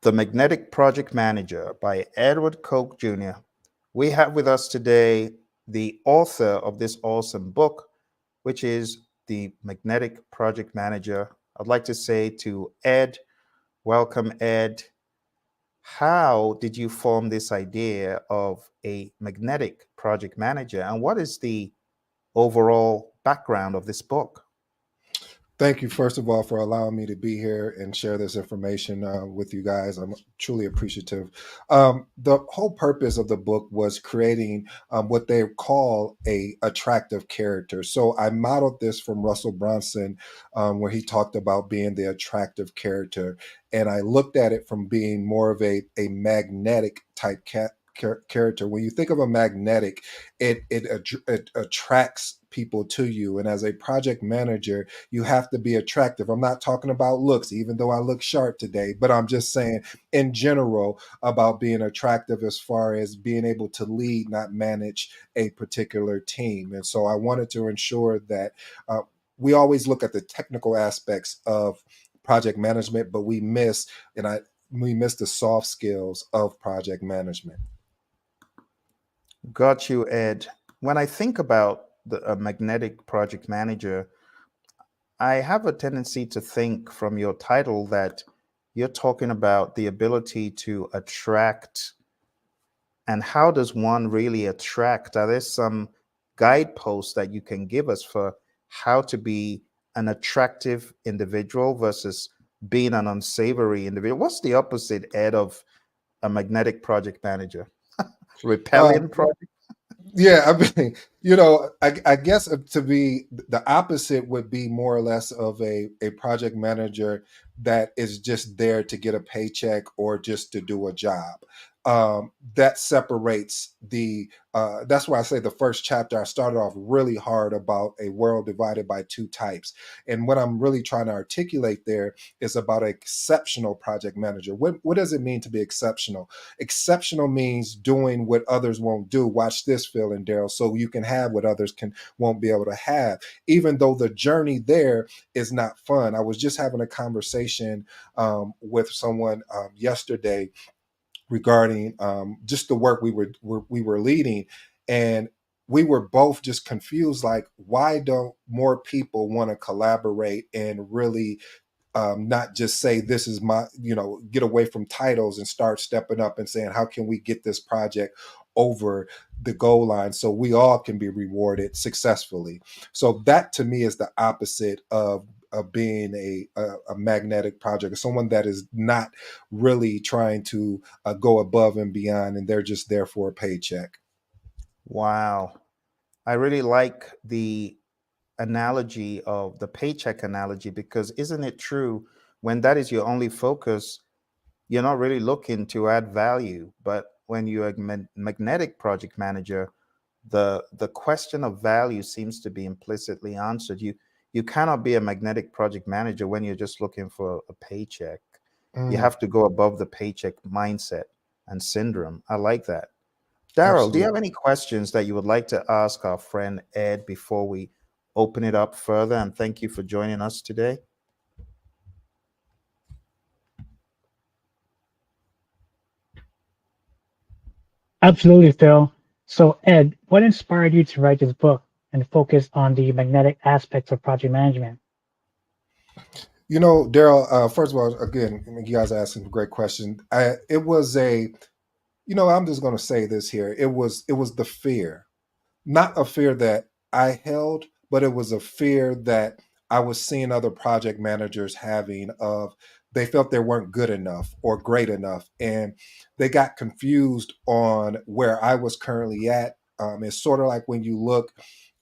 The Magnetic Project Manager by Edward Koch Jr. We have with us today the author of this awesome book, which is The Magnetic Project Manager. I'd like to say to Ed, welcome, Ed. How did you form this idea of a magnetic project manager, and what is the overall background of this book? Thank you, first of all, for allowing me to be here and share this information with you guys. I'm truly appreciative. The whole purpose of the book was creating what they call a attractive character. So I modeled this from Russell Brunson, where he talked about being the attractive character, and I looked at it from being more of a magnetic type character. When you think of a magnetic, it attracts people to you, and as a project manager you have to be attractive. I'm not talking about looks, even though I look sharp today, but I'm just saying in general about being attractive as far as being able to lead, not manage a particular team. And so I wanted to ensure that we always look at the technical aspects of project management, but we miss the soft skills of project management. Got you, Ed. When I think about a magnetic project manager, I have a tendency to think from your title that you're talking about the ability to attract. And how does one really attract? Are there some guideposts that you can give us for how to be an attractive individual versus being an unsavory individual? What's the opposite, Ed, of a magnetic project manager? Repelling Um, project? Yeah, I mean, I guess to be the opposite would be more or less of a project manager that is just there to get a paycheck or just to do a job. That separates that's why I say the first chapter, I started off really hard about a world divided by two types. And what I'm really trying to articulate there is about an exceptional project manager. What does it mean to be exceptional? Exceptional means doing what others won't do. Watch this, Phil and Daryl, so you can have what others can won't be able to have, even though the journey there is not fun. I was just having a conversation with someone yesterday regarding just the work we were leading, and we were both just confused, like, why don't more people want to collaborate and really not just say this is my, get away from titles and start stepping up and saying, how can we get this project over the goal line so we all can be rewarded successfully? So that to me is the opposite of being a magnetic project, someone that is not really trying to go above and beyond, and they're just there for a paycheck. Wow. I really like the analogy of the paycheck analogy, because isn't it true, when that is your only focus, you're not really looking to add value. But when you're a magnetic project manager, the question of value seems to be implicitly answered. You cannot be a magnetic project manager when you're just looking for a paycheck. You Mm, have to go above the paycheck mindset and syndrome. I like that. Daryl, do you have absolutely. any questions that you would like to ask our friend Ed before we open it up further? And thank you for joining us today. Absolutely, Phil. So, Ed, what inspired you to write this book and focus on the magnetic aspects of project management? Daryl, first of all, again, you guys are asking a great question. It was I'm just going to say this here. It was the fear, not a fear that I held, but it was a fear that I was seeing other project managers having, of they felt they weren't good enough or great enough, and they got confused on where I was currently at. It's sort of like when you look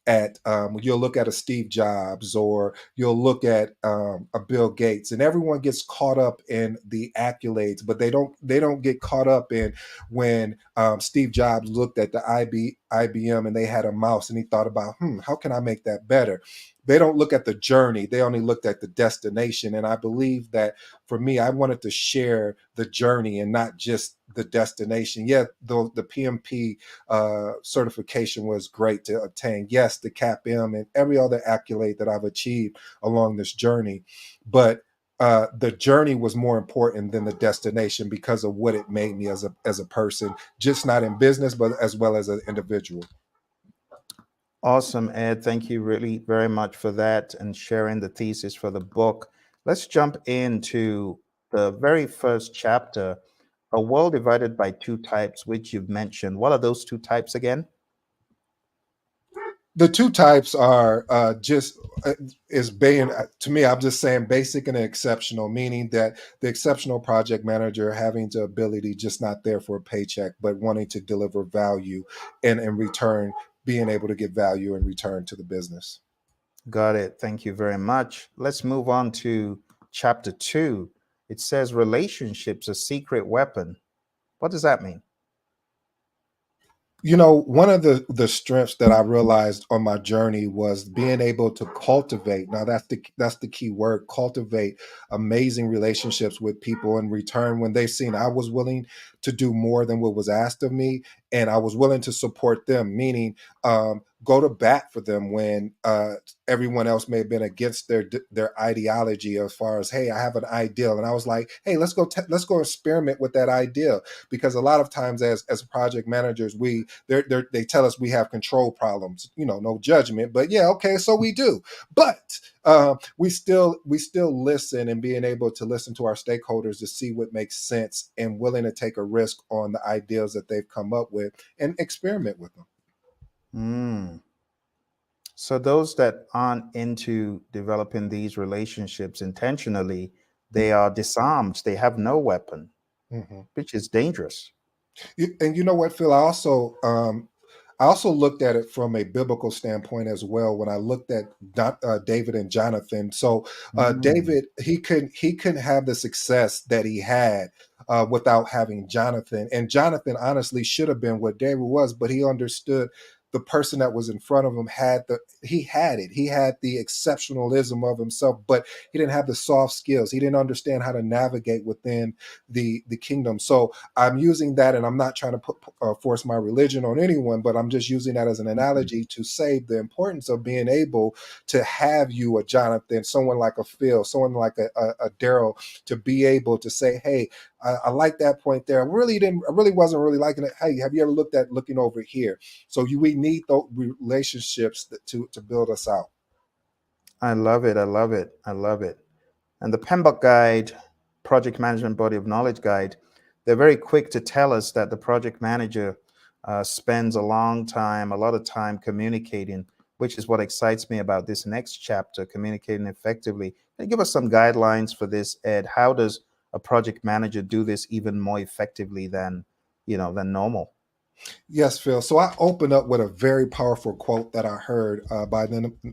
at you'll look at a Steve Jobs, or you'll look at a Bill Gates, and everyone gets caught up in the accolades, but they don't get caught up in when Steve Jobs looked at the IBM and they had a mouse and he thought about, how can I make that better? They don't look at the journey, they only looked at the destination. And I believe that for me, I wanted to share the journey and not just the destination. Yeah, the PMP certification was great to obtain. Yes, the CAPM and every other accolade that I've achieved along this journey. But the journey was more important than the destination because of what it made me as a person, just not in business, but as well as an individual. Awesome, Ed. Thank you really very much for that and sharing the thesis for the book. Let's jump into the very first chapter, A World Divided by Two Types, which you've mentioned. What are those two types again? The two types are just is being to me. I'm just saying basic and exceptional, meaning that the exceptional project manager having the ability just not there for a paycheck, but wanting to deliver value and in return being able to get value in return to the business. Got it. Thank you very much. Let's move on to chapter two. It says relationships, a secret weapon. What does that mean? You know, one of the strengths that I realized on my journey was being able to cultivate. Now that's the key word, cultivate amazing relationships with people in return when they've seen I was willing to do more than what was asked of me, and I was willing to support them, meaning go to bat for them when everyone else may have been against their ideology as far as, hey, I have an ideal, and I was like, hey, let's go experiment with that ideal, because a lot of times as project managers, they tell us we have control problems, no judgment, but yeah, okay, so we do. But we still listen, and being able to listen to our stakeholders to see what makes sense and willing to take a risk on the ideas that they've come up with and experiment with them. Mm. So those that aren't into developing these relationships intentionally, they are disarmed. They have no weapon, Mhm. which is dangerous. And you know what, Phil? I also looked at it from a biblical standpoint as well. When I looked at David and Jonathan, so Mm. David he couldn't have the success that he had without having Jonathan. And Jonathan honestly should have been what David was, but he understood the person that was in front of him he had the exceptionalism of himself, but he didn't have the soft skills. He didn't understand how to navigate within the kingdom. So I'm using that, and I'm not trying to force my religion on anyone, but I'm just using that as an Mhm. analogy to say the importance of being able to have you, a Jonathan, someone like a Phil, someone like a Daryl, to be able to say, "Hey, I like that point there. I really wasn't really liking it. Hey, have you ever looked at looking over here?" So we need those relationships to build us out. I love it. I love it. I love it. And the PMBOK guide, Project Management Body of Knowledge Guide, they're very quick to tell us that the project manager spends a lot of time communicating, which is what excites me about this next chapter, communicating effectively. Can you give us some guidelines for this, Ed? How does a project manager do this even more effectively than normal? Yes, Phil. So I open up with a very powerful quote that I heard by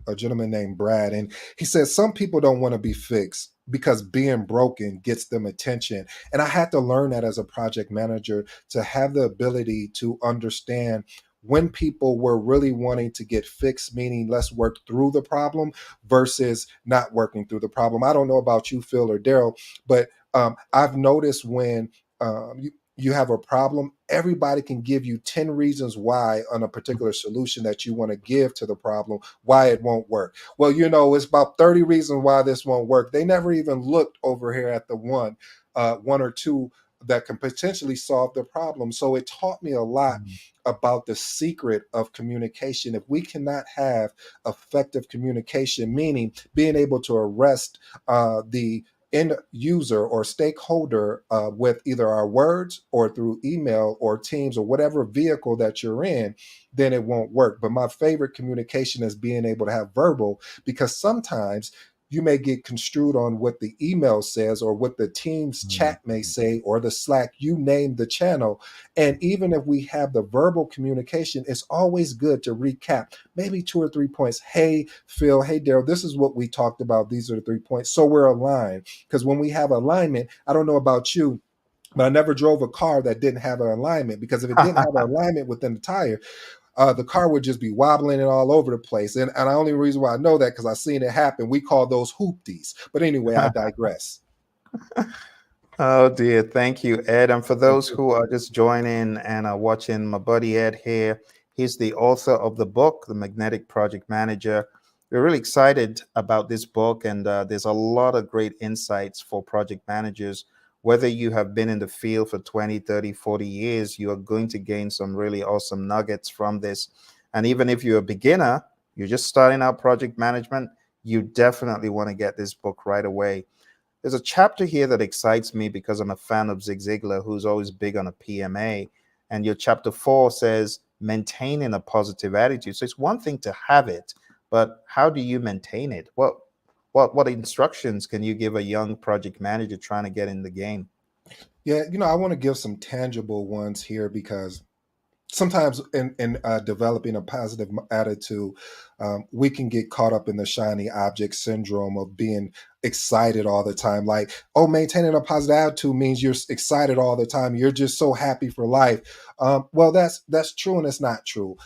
a gentleman named Brad. And he says, some people don't want to be fixed because being broken gets them attention. And I had to learn that as a project manager, to have the ability to understand when people were really wanting to get fixed, meaning let's work through the problem versus not working through the problem. I don't know about you, Phil or Daryl, but I've noticed when you have a problem, everybody can give you 10 reasons why on a particular solution that you want to give to the problem, why it won't work. Well, it's about 30 reasons why this won't work. They never even looked over here at the one or two that can potentially solve the problem. So it taught me a lot Mm. about the secret of communication. If we cannot have effective communication, meaning being able to arrest the end user or stakeholder with either our words or through email or Teams or whatever vehicle that you're in, then it won't work. But my favorite communication is being able to have verbal, because sometimes you may get construed on what the email says or what the Teams Mm. chat may say or the Slack, you name the channel. And even if we have the verbal communication, it's always good to recap maybe two or 3 points. Hey, Phil, hey, Daryl, this is what we talked about. These are the 3 points. So we're aligned. Because when we have alignment, I don't know about you, but I never drove a car that didn't have an alignment, because if it didn't have an alignment within the tire, the car would just be wobbling and all over the place. And the only reason why I know that because I've seen it happen. We call those hoopties. But anyway, I digress. Oh dear, thank you, Ed. And for Thank those you. who are just joining and are watching, my buddy Ed here, he's the author of the book, The Magnetic Project Manager. We're really excited about this book, and there's a lot of great insights for project managers. Whether you have been in the field for 20, 30, 40 years, you are going to gain some really awesome nuggets from this. And even if you're a beginner, you're just starting out project management, you definitely want to get this book right away. There's a chapter here that excites me because I'm a fan of Zig Ziglar, who's always big on a PMA. And your chapter 4 says maintaining a positive attitude. So it's one thing to have it, but how do you maintain it? What instructions can you give a young project manager trying to get in the game? Yeah, I want to give some tangible ones here because sometimes in developing a positive attitude, we can get caught up in the shiny object syndrome of being excited all the time. Like, oh, maintaining a positive attitude means you're excited all the time. You're just so happy for life. Well, that's true and it's not true.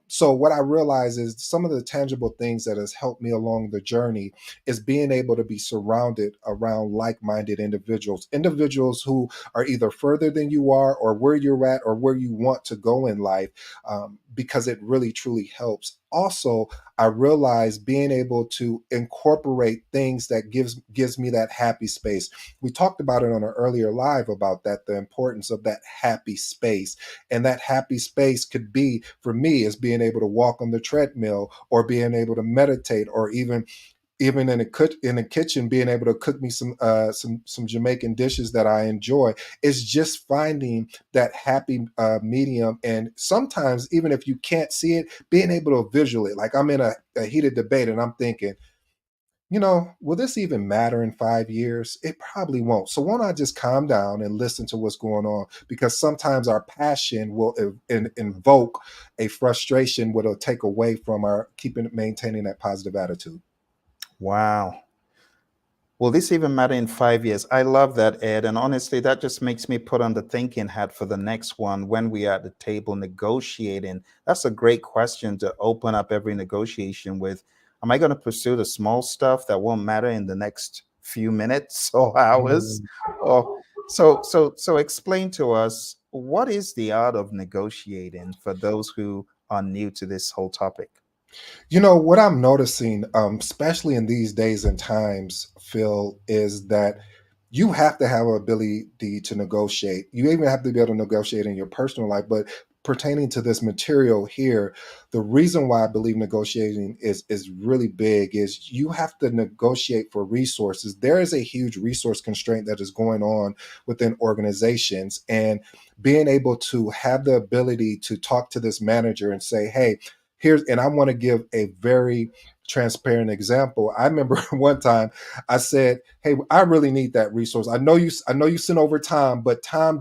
So what I realize is some of the tangible things that has helped me along the journey is being able to be surrounded around like-minded individuals who are either further than you are or where you're at or where you want to go in life, because it really truly helps. Also, I realize being able to incorporate things that gives me that happy space. We talked about it on an earlier live about that, the importance of that happy space. And that happy space could be, for me, is being able to walk on the treadmill or being able to meditate, or even in a kitchen, being able to cook me some Jamaican dishes that I enjoy. Is just finding that happy medium, and sometimes even if you can't see it, being able to visual it. Like I'm in a heated debate, and I'm thinking, will this even matter in 5 years? It probably won't. So why don't I just calm down and listen to what's going on? Because sometimes our passion will invoke a frustration, will take away from our maintaining that positive attitude. Wow. Will this even matter in 5 years? I love that, Ed. And honestly, that just makes me put on the thinking hat for the next one when we are at the table negotiating. That's a great question to open up every negotiation with. Am I going to pursue the small stuff that won't matter in the next few minutes or hours? Mm. Or so explain to us, what is the art of negotiating for those who are new to this whole topic? What I'm noticing, especially in these days and times, Phil, is that you have to have an ability to negotiate. You even have to be able to negotiate in your personal life, but pertaining to this material here, the reason why I believe negotiating is really big is you have to negotiate for resources. There is a huge resource constraint that is going on within organizations, and being able to have the ability to talk to this manager and say, hey, and I want to give a very transparent example. I remember one time I said, "Hey, I really need that resource. I know you sent over Tom, but Tom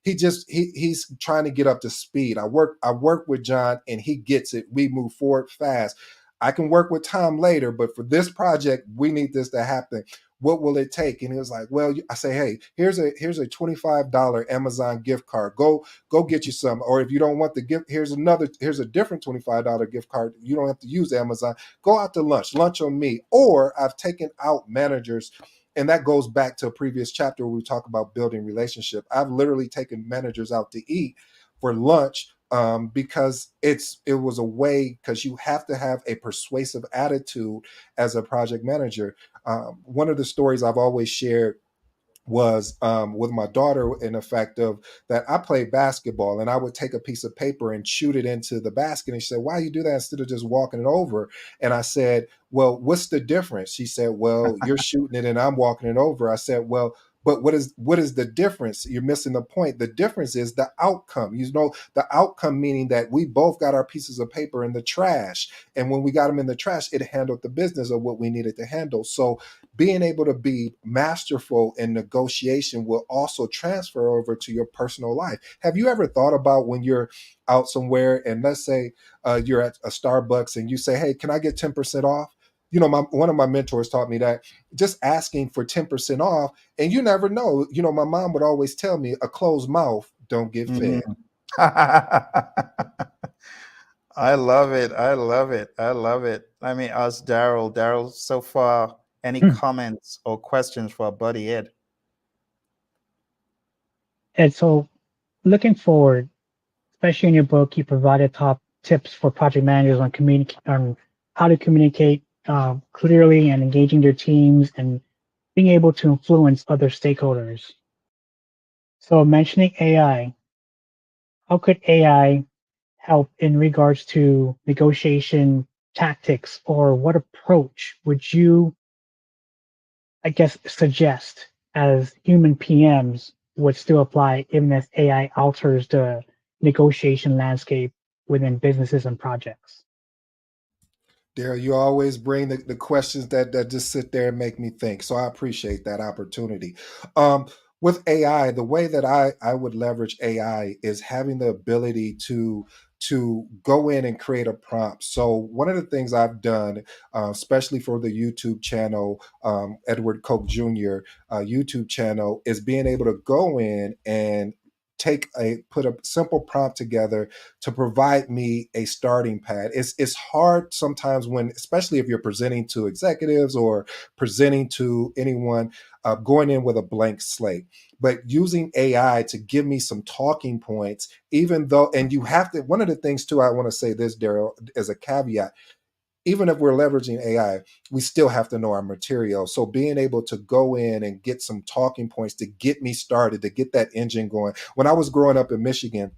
he's trying to get up to speed. I work with John and he gets it. We move forward fast. I can work with Tom later, but for this project, we need this to happen. What will it take?" And he was like, "Well," I say, "Hey, here's a $25 Amazon gift card. Go get you some. Or if you don't want the gift, here's a different $25 gift card. You don't have to use Amazon. Go out to lunch on me." Or I've taken out managers, and that goes back to a previous chapter where we talk about building relationship. I've literally taken managers out to eat for lunch, because it was a way, because you have to have a persuasive attitude as a project manager. One of the stories I've always shared was, with my daughter, in effect of that I played basketball and I would take a piece of paper and shoot it into the basket. And she said, "Why you do that instead of just walking it over?" And I said, "Well, what's the difference?" She said, "Well, you're shooting it and I'm walking it over." I said, "Well, but what is the difference? You're missing the point. The difference is the outcome. The outcome, meaning that we both got our pieces of paper in the trash. And when we got them in the trash, it handled the business of what we needed to handle." So being able to be masterful in negotiation will also transfer over to your personal life. Have you ever thought about when you're out somewhere and let's say you're at a Starbucks and you say, "Hey, can I get 10% off?" One of my mentors taught me that just asking for 10% off, and you never know. My mom would always tell me, a closed mouth don't get fed. Mm. I love it. I love it. I love it. Let me ask Daryl. Daryl, so far, any Hmm. comments or questions for our buddy Ed? And so, looking forward, especially in your book, you provided top tips for project managers on how to communicate clearly and engaging their teams and being able to influence other stakeholders. So, mentioning AI, how could AI help in regards to negotiation tactics, or what approach would you, I guess, suggest as human PMs would still apply even as AI alters the negotiation landscape within businesses and projects? Daryl, you always bring the questions that just sit there and make me think. So I appreciate that opportunity. Um, with AI, the way that I would leverage AI is having the ability to go in and create a prompt. So one of the things I've done, especially for the YouTube channel, Edward Koch Jr. YouTube channel, is being able to go in and put a simple prompt together to provide me a starting pad. It's hard sometimes when, especially if you're presenting to executives or presenting to anyone, going in with a blank slate. But using AI to give me some talking points, even though, and you have to, one of the things too, I want to say this, Daryl, as a caveat, even if we're leveraging AI, we still have to know our material. So being able to go in and get some talking points to get me started, to get that engine going. When I was growing up in Michigan,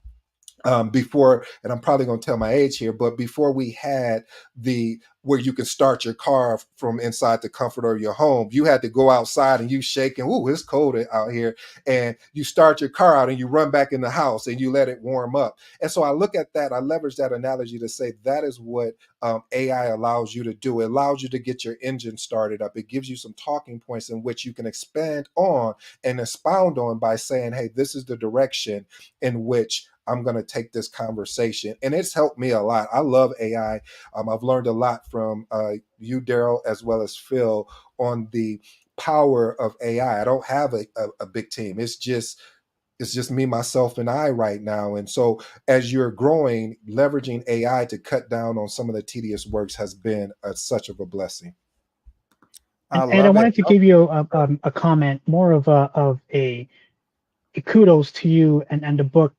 before, and I'm probably going to tell my age here, but before we had the where you can start your car from inside the comfort of your home, you had to go outside and you shake and ooh, it's cold out here, and you start your car out and you run back in the house and you let it warm up. And so I look at that, I leverage that analogy to say that is what AI allows you to do. It allows you to get your engine started up. It gives you some talking points in which you can expand on and expound on by saying, hey, this is the direction in which I'm going to take this conversation. And it's helped me a lot. I love AI. I've learned a lot from you, Daryl, as well as Phil, on the power of AI. I don't have a big team. It's just me, myself, and I right now. And so as you're growing, leveraging AI to cut down on some of the tedious works has been such of a blessing. I And I love it. wanted to give you a comment, more of a kudos to you and the book.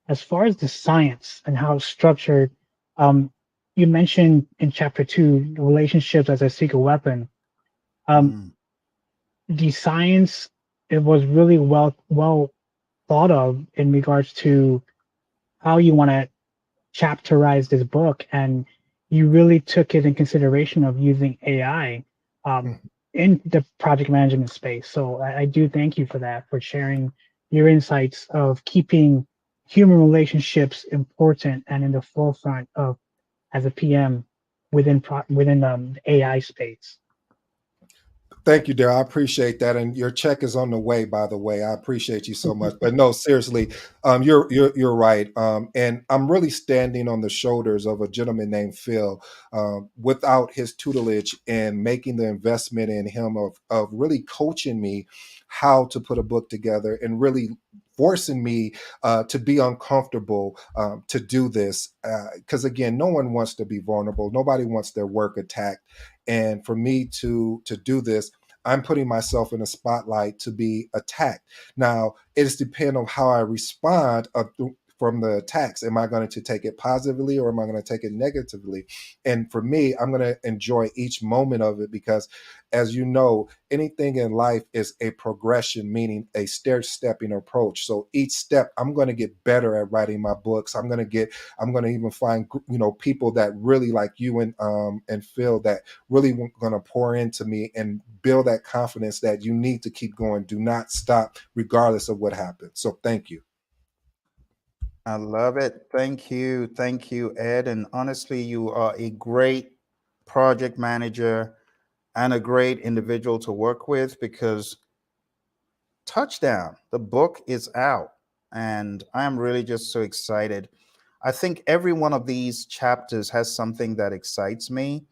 As far as the science and how it's structured, um, you mentioned in chapter 2 relationships as a secret weapon. Um, Mm, the science, it was really well thought of in regards to how you want to chapterize this book, and you really took it in consideration of using AI um, Mhm. in the project management space. So I do thank you for that, for sharing your insights of keeping human relationships important and in the forefront of as a PM within the AI space. Thank you, Daryl. I appreciate that, and your check is on the way. By the way, I appreciate you so much. But no, seriously, you're right, and I'm really standing on the shoulders of a gentleman named Phil. Without his tutelage and making the investment in him of really coaching me how to put a book together and really forcing me to be uncomfortable to do this, because again, no one wants to be vulnerable. Nobody wants their work attacked, and for me to do this, I'm putting myself in a spotlight to be attacked. Now, it is depend on how I respond from the attacks. Am I going to take it positively or am I going to take it negatively? And for me, I'm going to enjoy each moment of it because, as you know, anything in life is a progression, meaning a stair-stepping approach. So each step, I'm going to get better at writing my books. I'm going to even find, people that really like you and Phil that really going to pour into me and build that confidence that you need to keep going. Do not stop, regardless of what happens. So thank you. I love it. Thank you. Thank you, Ed. And honestly, you are a great project manager and a great individual to work with because touchdown, the book is out. And I am really just so excited. I think every one of these chapters has something that excites me.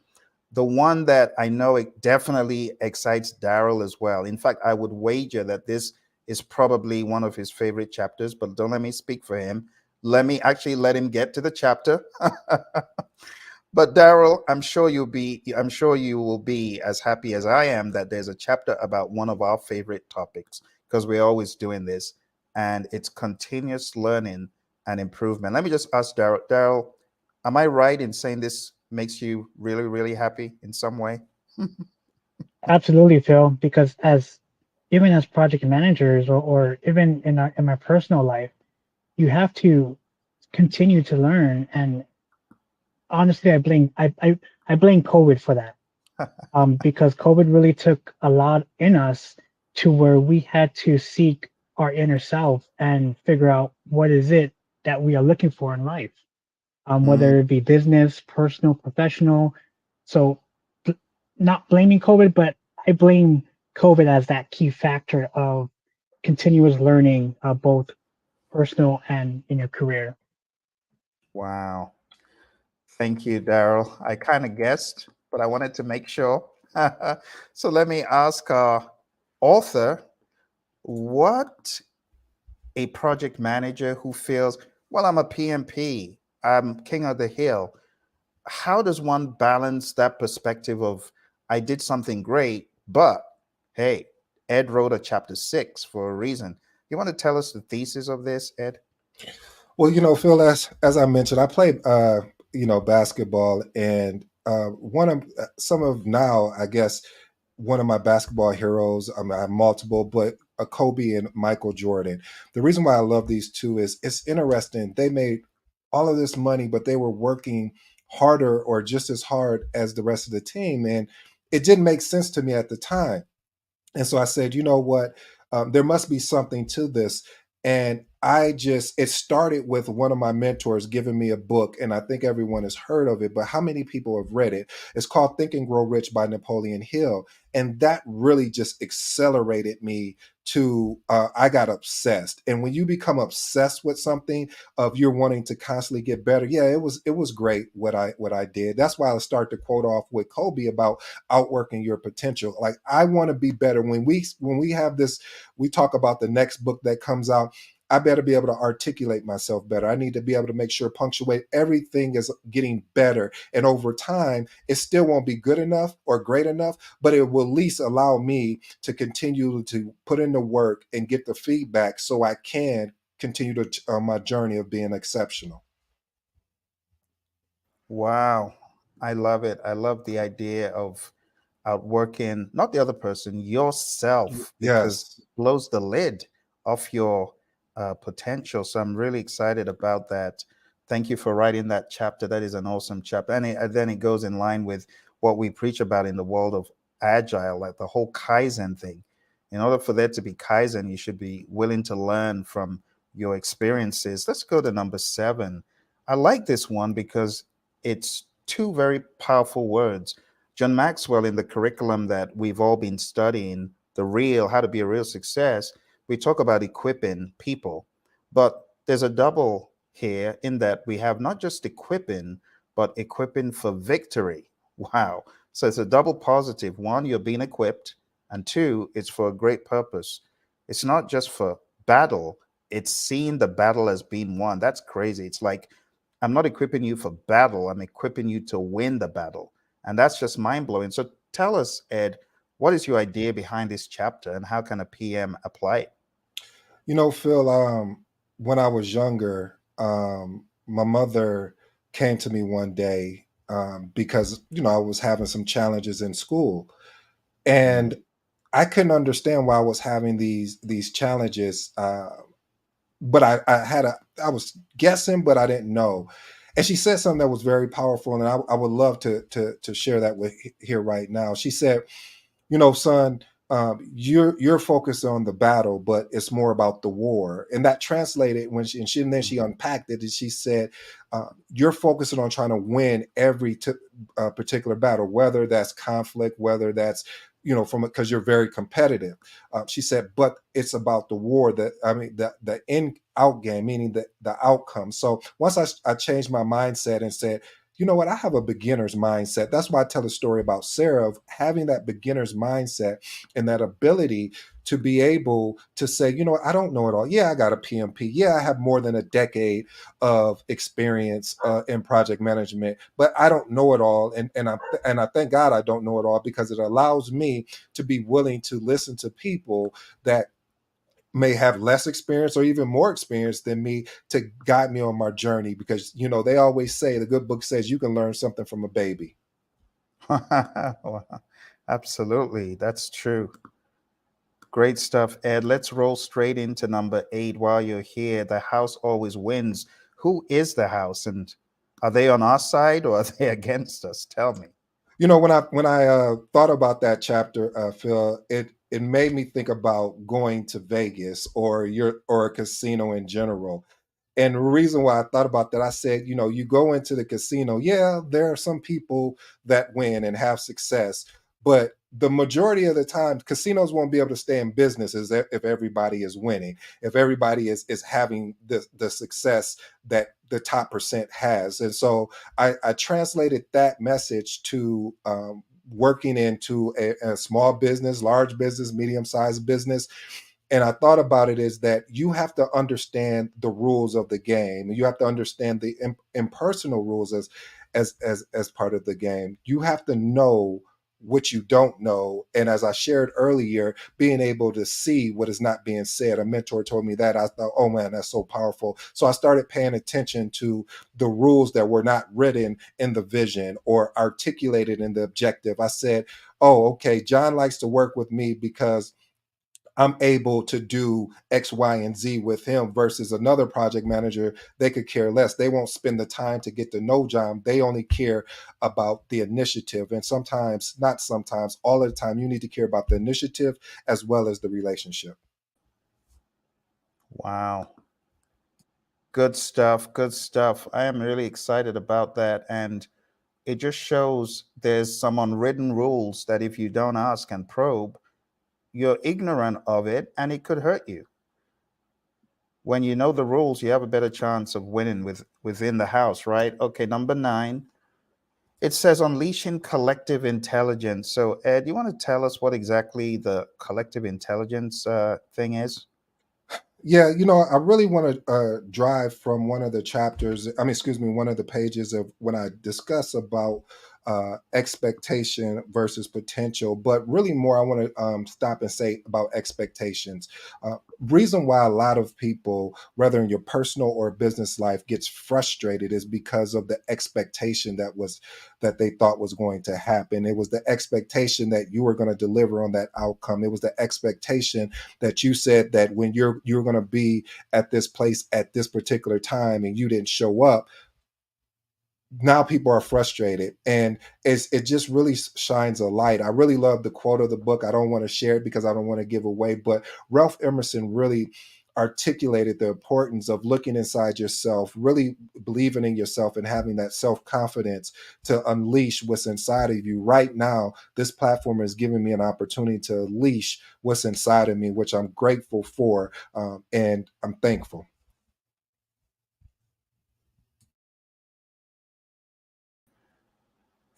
The one that I know it definitely excites Daryl as well. In fact, I would wager that this is probably one of his favorite chapters, but don't let me speak for him. Let me actually let him get to the chapter. But Daryl, I'm sure you will be as happy as I am that there's a chapter about one of our favorite topics because we're always doing this and it's continuous learning and improvement. Let me just ask Daryl, am I right in saying this makes you really, really happy in some way? Absolutely, Phil, because as even as project managers or even in my personal life, you have to continue to learn. And honestly, I blame COVID for that. Because COVID really took a lot in us to where we had to seek our inner self and figure out what is it that we are looking for in life, Mm, whether it be business, personal, professional. So, bl- not blaming COVID, but I blame COVID as that key factor of continuous learning, both personal and in your career. wow. Thank you, Daryl. I kind of guessed, but I wanted to make sure. So let me ask our author, what a project manager who feels, well, I'm a PMP, I'm king of the hill. How does one balance that perspective of, I did something great, but hey, Ed wrote a chapter 6 for a reason. You want to tell us the thesis of this, Ed? Well, Phil, as I mentioned, I played basketball, and one of some of now, I guess, one of my basketball heroes. I have multiple, but Kobe and Michael Jordan. The reason why I love these two is it's interesting. They made all of this money, but they were working harder or just as hard as the rest of the team, and it didn't make sense to me at the time. And so I said, you know what? There must be something to this. And it started with one of my mentors giving me a book, and I think everyone has heard of it, but how many people have read it? It's called Think and Grow Rich by Napoleon Hill. And that really just accelerated me I got obsessed. And when you become obsessed with something, of you're wanting to constantly get better, yeah, it was great what I did. That's why I start to quote off with Kobe about outworking your potential. Like, I want to be better. When we have this, we talk about the next book that comes out. I better be able to articulate myself better. I need to be able to make sure punctuate everything is getting better. And over time, it still won't be good enough or great enough, but it will at least allow me to continue to put in the work and get the feedback so I can continue to my journey of being exceptional. Wow. I love it. I love the idea of outworking not the other person, yourself, because Yes. it blows the lid off your potential. So I'm really excited about that. Thank you for writing that chapter. That is an awesome chapter. And then it goes in line with what we preach about in the world of agile, like the whole Kaizen thing. In order for there to be Kaizen, you should be willing to learn from your experiences. Let's go to number 7. I like this one because it's two very powerful words. John Maxwell, in the curriculum that we've all been studying, the real, how to be a real success, we talk about equipping people. But there's a double here in that we have not just equipping, but equipping for victory. Wow. So it's a double positive. One, you're being equipped, and two, it's for a great purpose. It's not just for battle, it's seeing the battle as being won. That's crazy. It's like, I'm not equipping you for battle, I'm equipping you to win the battle. And that's just mind blowing. So tell us, Ed, what is your idea behind this chapter and how can a PM apply it? Phil, when I was younger, my mother came to me one day because, I was having some challenges in school. Mm, And I couldn't understand why I was having these challenges. But I was guessing, but I didn't know. And she said something that was very powerful, and I would love to share that with here right now. She said, son, you're focused on the battle, but it's more about the war. And that translated and then she mhm. unpacked it, and she said, you're focusing on trying to win every particular battle, whether that's conflict, whether that's from because you're very competitive. She said, but it's about the war, that I mean the in out game, meaning the outcome. So once I changed my mindset and said, you know what, I have a beginner's mindset. That's why I tell a story about Sarah, of having that beginner's mindset and that ability to be able to say, I don't know it all. Yeah, I got a PMP. Yeah, I have more than a decade of experience in project management, but I don't know it all. And I thank God I don't know it all, because it allows me to be willing to listen to people that may have less experience or even more experience than me to guide me on my journey, because they always say, the good book says, you can learn something from a baby. Wow. Absolutely. That's true. Great stuff, Ed. Let's roll straight into number 8 while you're here. The house always wins. Who is the house, and are they on our side or are they against us? Tell me. When I thought about that chapter, Phil, it made me think about going to Vegas or a casino in general. And the reason why I thought about that, I said, you go into the casino, yeah, there are some people that win and have success, but the majority of the time, casinos won't be able to stay in business if everybody is winning, if everybody is having the success that the top percent has. And so I translated that message to working into a small business, large business, medium-sized business. And I thought about it is that you have to understand the rules of the game. You have to understand the impersonal rules as part of the game. You have to know what you don't know. And as I shared earlier, being able to see what is not being said. A mentor told me that. I thought, oh man, that's so powerful. So I started paying attention to the rules that were not written in the vision or articulated in the objective. I said, oh, okay, John likes to work with me because I'm able to do X, Y, and Z with him, versus another project manager. They could care less. They won't spend the time to get to know John. They only care about the initiative. And sometimes, not sometimes, all of the time, you need to care about the initiative as well as the relationship. Wow. Good stuff. Good stuff. I am really excited about that. And it just shows there's some unwritten rules that if you don't ask and probe, you're ignorant of it and it could hurt you. When you know the rules, you have a better chance of winning within the house, right? Okay, number 9. It says unleashing collective intelligence. So, Ed, you want to tell us what exactly the collective intelligence thing is? Yeah, I really want to drive from one of the chapters, I mean, excuse me, one of the pages of when I discuss about expectation versus potential, but really more, I want to stop and say about expectations. Reason why a lot of people, whether in your personal or business life, gets frustrated is because of the expectation that they thought was going to happen. It was the expectation that you were going to deliver on that outcome. It was the expectation that you said that when you're going to be at this place at this particular time and you didn't show up. Now people are frustrated, and it just really shines a light. I really love the quote of the book. I don't want to share it because I don't want to give away, but Ralph Emerson really articulated the importance of looking inside yourself, really believing in yourself, and having that self-confidence to unleash what's inside of you. Right now, this platform is giving me an opportunity to unleash what's inside of me, which I'm grateful for, and I'm thankful.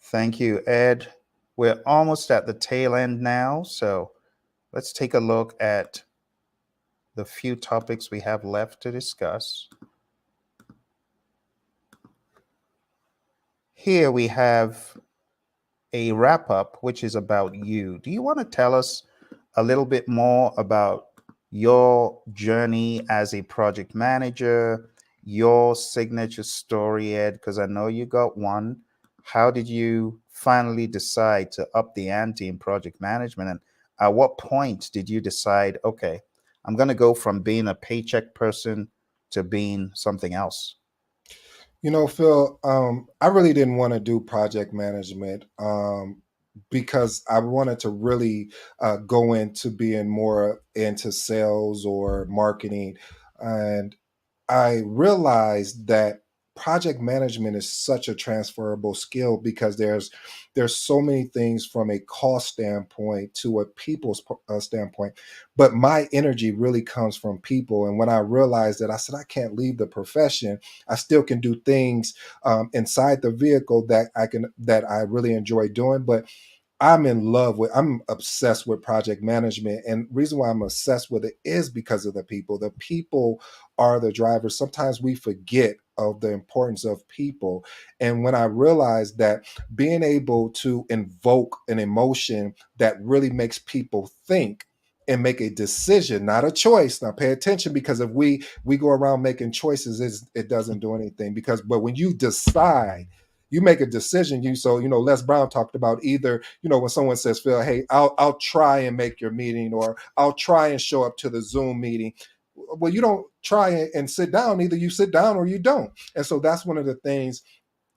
Thank you, Ed. We're almost at the tail end now, so let's take a look at the few topics we have left to discuss. Here we have a wrap up, which is about you. Do you want to tell us a little bit more about your journey as a project manager, your signature story, Ed? Because I know you got one. How did you finally decide to up the ante in project management? And at what point did you decide, okay, I'm going to go from being a paycheck person to being something else? Phil, I really didn't want to do project management because I wanted to really go into being more into sales or marketing. And I realized that project management is such a transferable skill because there's so many things from a cost standpoint to a people's standpoint, but my energy really comes from people. And when I realized that, I said I can't leave the profession. I still can do things inside the vehicle that I really enjoy doing, but I'm obsessed with project management. And reason why I'm obsessed with it is because of the people. The people are the drivers. Sometimes we forget of the importance of people. And when I realized that being able to invoke an emotion that really makes people think and make a decision, not a choice. Now pay attention, because if we go around making choices, it doesn't do anything. Because but when you decide, you make a decision. Les Brown talked about, either, when someone says, Phil, hey, I'll try and make your meeting, or I'll try and show up to the Zoom meeting. Well, you don't try and sit down. Either you sit down or you don't. And so that's one of the things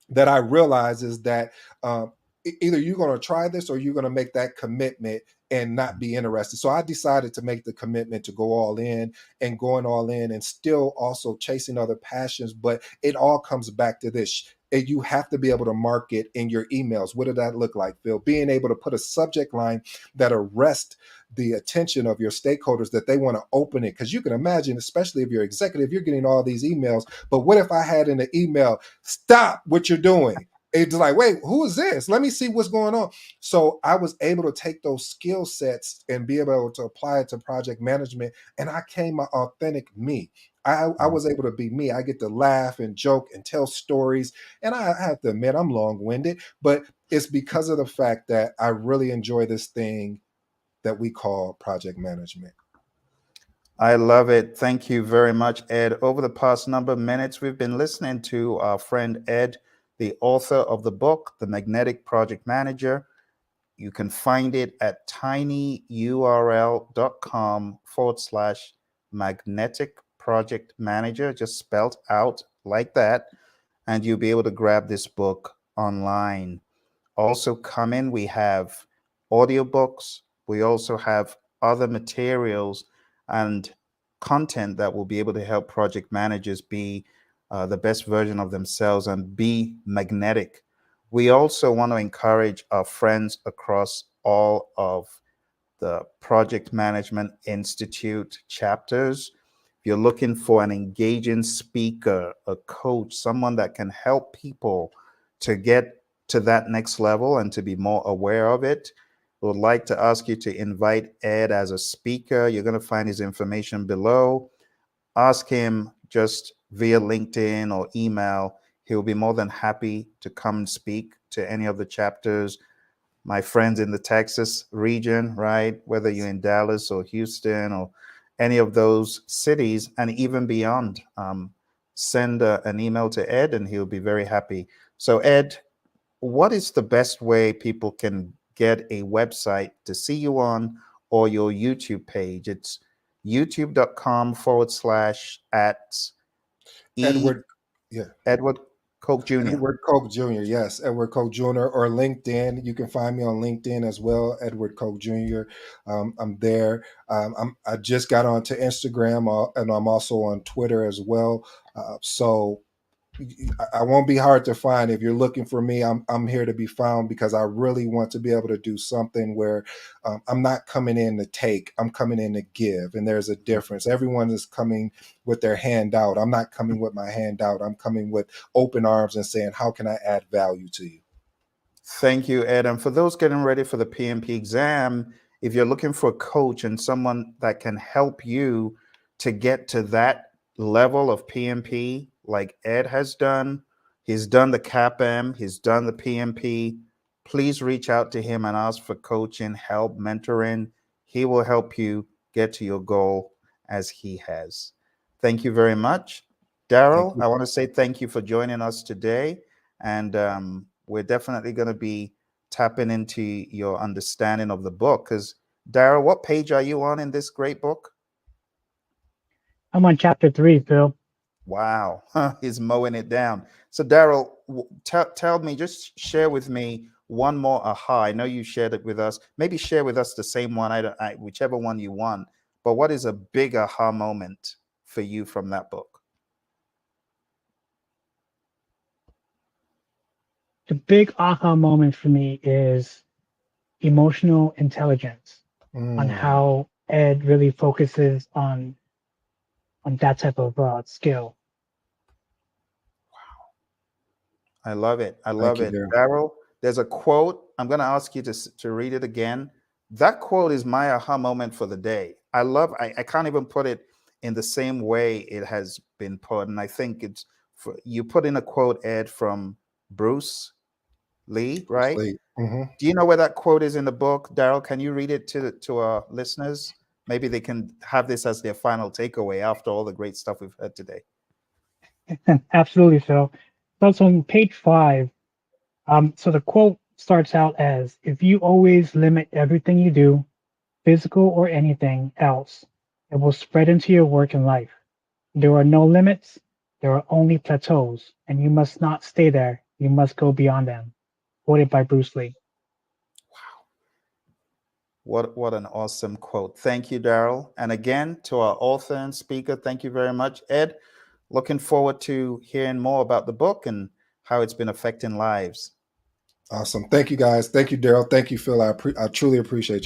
that I realize, is that either you're going to try this, or you're going to make that commitment and not be interested. So I decided to make the commitment to go all in, and going all in, and still also chasing other passions. But it all comes back to this. You have to be able to market in your emails. What did that look like, Phil? Being able to put a subject line that arrests the attention of your stakeholders, that they want to open it. Because you can imagine, especially if you're executive, you're getting all these emails. But what if I had in the email, stop what you're doing? It's like, wait, who is this? Let me see what's going on. So I was able to take those skill sets and be able to apply it to project management. And I came my authentic me. I was able to be me. I get to laugh and joke and tell stories. And I have to admit, I'm long-winded, but it's because of the fact that I really enjoy this thing that we call project management. I love it. Thank you very much, Ed. Over the past number of minutes, we've been listening to our friend Ed, the author of the book, The Magnetic Project Manager. You can find it at tinyurl.com/magnetic project manager, just spelled out like that. And you'll be able to grab this book online. Also coming, we have audiobooks. We also have other materials and content that will be able to help project managers be the best version of themselves and be magnetic. We also want to encourage our friends across all of the Project Management Institute chapters. If you're looking for an engaging speaker, a coach, someone that can help people to get to that next level and to be more aware of it, we would like to ask you to invite Ed as a speaker. You're going to find his information below. Ask him just via LinkedIn or email. He'll be more than happy to come and speak to any of the chapters. My friends in the Texas region, right? Whether you're in Dallas or Houston or any of those cities and even beyond, send an email to Ed and he'll be very happy. So, Ed, what is the best way people can get a website to see you on, or your YouTube page? It's youtube.com/at E. Edward, yeah. Edward Koch Jr. Edward Koch Jr. Yes, Edward Koch Jr. Or LinkedIn. You can find me on LinkedIn as well, Edward Koch Jr. I'm there. I just got onto Instagram, and I'm also on Twitter as well. So I won't be hard to find. If you're looking for me, I'm here to be found, because I really want to be able to do something where I'm not coming in to take, I'm coming in to give. And there's a difference. Everyone is coming with their hand out. I'm not coming with my hand out. I'm coming with open arms and saying, how can I add value to you? Thank you, Ed. And for those getting ready for the PMP exam, if you're looking for a coach and someone that can help you to get to that level of PMP, like Ed has done, he's done the CAPM, he's done the PMP, please reach out to him and ask for coaching, help, mentoring. He will help you get to your goal as he has. Thank you very much. Thank Daryl, you. I want to say thank you for joining us today. And we're definitely going to be tapping into your understanding of the book. Because, Daryl, what page are you on in this great book? I'm on chapter 3, Phil. Wow, he's mowing it down. So, Daryl, tell me, just share with me one more aha. I know you shared it with us. Maybe share with us the same one, whichever one you want. But what is a big aha moment for you from that book? The big aha moment for me is emotional intelligence, on Mm, how Ed really focuses on that type of skill. I love it. I thank love you, it. Daryl. Daryl, there's a quote. I'm going to ask you to read it again. That quote is my aha moment for the day. I can't even put it in the same way it has been put. And I think you put in a quote, Ed, from Bruce Lee, right? Sleep. Hmm. Do you know where that quote is in the book? Daryl, can you read it to our listeners? maybe they can have this as their final takeaway after all the great stuff we've heard today. Absolutely, Phil. So on page 5, so the quote starts out as, if you always limit everything you do, physical or anything else, it will spread into your work and life. There are no limits, there are only plateaus, and you must not stay there. You must go beyond them. Quoted by Bruce Lee. What an awesome quote. Thank you, Daryl. And again, to our author and speaker, thank you very much, Ed. Looking forward to hearing more about the book and how it's been affecting lives. Awesome. Thank you, guys. Thank you, Daryl. Thank you, Phil. I truly appreciate you.